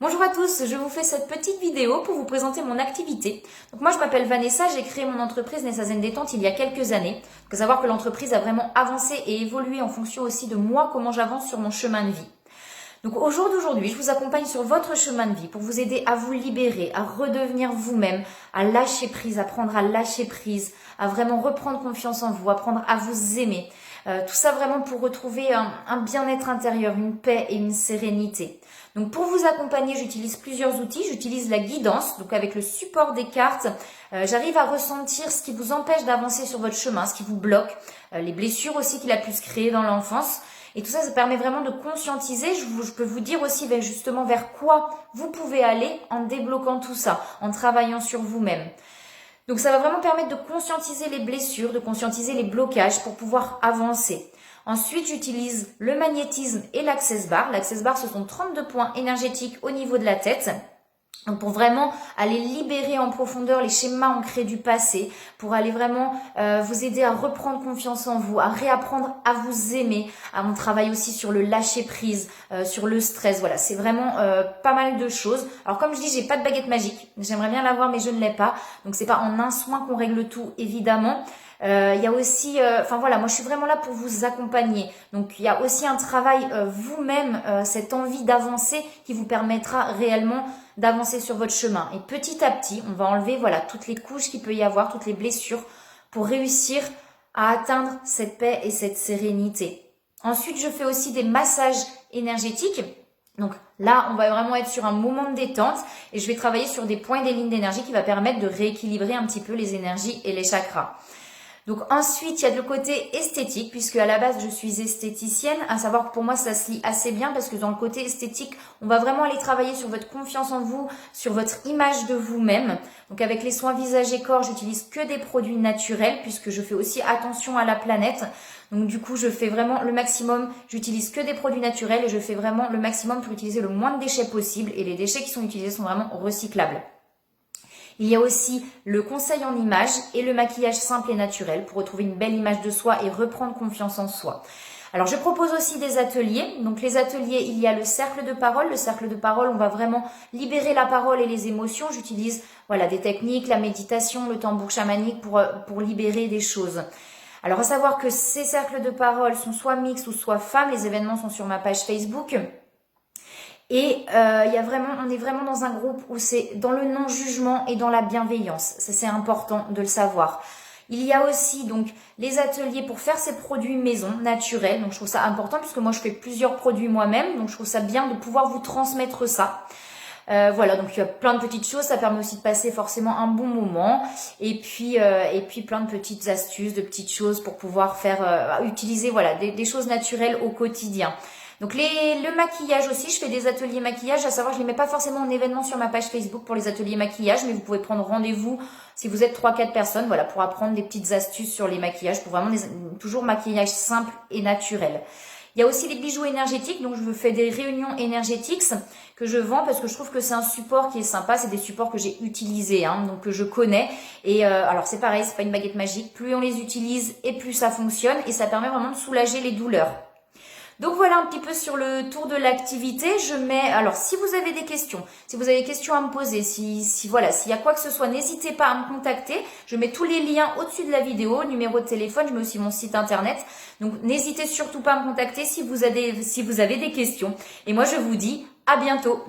Bonjour à tous, je vous fais cette petite vidéo pour vous présenter mon activité. Donc moi je m'appelle Vanessa, j'ai créé mon entreprise Nessa Zen Détente il y a quelques années. Il faut savoir que l'entreprise a vraiment avancé et évolué en fonction aussi de moi, comment j'avance sur mon chemin de vie. Donc au jour d'aujourd'hui, je vous accompagne sur votre chemin de vie pour vous aider à vous libérer, à redevenir vous-même, à lâcher prise, apprendre à lâcher prise, à vraiment reprendre confiance en vous, apprendre à vous aimer. Tout ça vraiment pour retrouver un bien-être intérieur, une paix et une sérénité. Donc pour vous accompagner, j'utilise plusieurs outils. J'utilise la guidance, donc avec le support des cartes, j'arrive à ressentir ce qui vous empêche d'avancer sur votre chemin, ce qui vous bloque, les blessures aussi qu'il a pu se créer dans l'enfance. Et tout ça, ça permet vraiment de conscientiser. Je peux vous dire aussi justement vers quoi vous pouvez aller en débloquant tout ça, en travaillant sur vous-même. Donc ça va vraiment permettre de conscientiser les blessures, de conscientiser les blocages pour pouvoir avancer. Ensuite, j'utilise le magnétisme et l'access bar. L'access bar, ce sont 32 points énergétiques au niveau de la tête. Donc pour vraiment aller libérer en profondeur les schémas ancrés du passé, pour aller vraiment vous aider à reprendre confiance en vous, à réapprendre à vous aimer. On travaille aussi sur le lâcher prise, sur le stress. Voilà, c'est vraiment pas mal de choses. Alors comme je dis, j'ai pas de baguette magique. J'aimerais bien l'avoir, mais je ne l'ai pas. Donc c'est pas en un soin qu'on règle tout, évidemment. Il y a aussi, voilà, moi je suis vraiment là pour vous accompagner. Donc il y a aussi un travail vous-même, cette envie d'avancer qui vous permettra réellement d'avancer sur votre chemin. Et petit à petit, on va enlever voilà toutes les couches qu'il peut y avoir, toutes les blessures pour réussir à atteindre cette paix et cette sérénité. Ensuite, je fais aussi des massages énergétiques. Donc là, on va vraiment être sur un moment de détente et je vais travailler sur des points et des lignes d'énergie qui va permettre de rééquilibrer un petit peu les énergies et les chakras. Donc ensuite, il y a le côté esthétique, puisque à la base, je suis esthéticienne, à savoir que pour moi, ça se lie assez bien, parce que dans le côté esthétique, on va vraiment aller travailler sur votre confiance en vous, sur votre image de vous-même. Donc avec les soins visage et corps, j'utilise que des produits naturels, puisque je fais aussi attention à la planète. Donc du coup, je fais vraiment le maximum, j'utilise que des produits naturels et je fais vraiment le maximum pour utiliser le moins de déchets possible. Et les déchets qui sont utilisés sont vraiment recyclables. Il y a aussi le conseil en images et le maquillage simple et naturel pour retrouver une belle image de soi et reprendre confiance en soi. Alors, je propose aussi des ateliers. Donc, les ateliers, il y a le cercle de parole. Le cercle de parole, on va vraiment libérer la parole et les émotions. J'utilise voilà des techniques, la méditation, le tambour chamanique pour libérer des choses. Alors, à savoir que ces cercles de parole sont soit mixtes ou soit femmes. Les événements sont sur ma page Facebook. Et on est vraiment dans un groupe où c'est dans le non-jugement et dans la bienveillance. Ça, c'est important de le savoir. Il y a aussi donc les ateliers pour faire ces produits maison naturels. Donc je trouve ça important puisque moi je fais plusieurs produits moi-même. Donc je trouve ça bien de pouvoir vous transmettre ça. Voilà, donc il y a plein de petites choses. Ça permet aussi de passer forcément un bon moment. Et puis plein de petites astuces, de petites choses pour pouvoir utiliser voilà des choses naturelles au quotidien. Donc le maquillage aussi, je fais des ateliers maquillage, à savoir je ne les mets pas forcément en événement sur ma page Facebook pour les ateliers maquillage, mais vous pouvez prendre rendez-vous si vous êtes 3-4 personnes, voilà, pour apprendre des petites astuces sur les maquillages, pour vraiment toujours maquillage simple et naturel. Il y a aussi les bijoux énergétiques, donc je fais des réunions énergétiques que je vends parce que je trouve que c'est un support qui est sympa, c'est des supports que j'ai utilisés, donc que je connais. Et alors c'est pareil, c'est pas une baguette magique, plus on les utilise et plus ça fonctionne et ça permet vraiment de soulager les douleurs. Donc voilà un petit peu sur le tour de l'activité. Alors si vous avez des questions, si vous avez des questions à me poser, s'il y a quoi que ce soit, n'hésitez pas à me contacter. Je mets tous les liens au-dessus de la vidéo, numéro de téléphone, je mets aussi mon site internet. Donc n'hésitez surtout pas à me contacter si vous avez des questions. Et moi je vous dis à bientôt.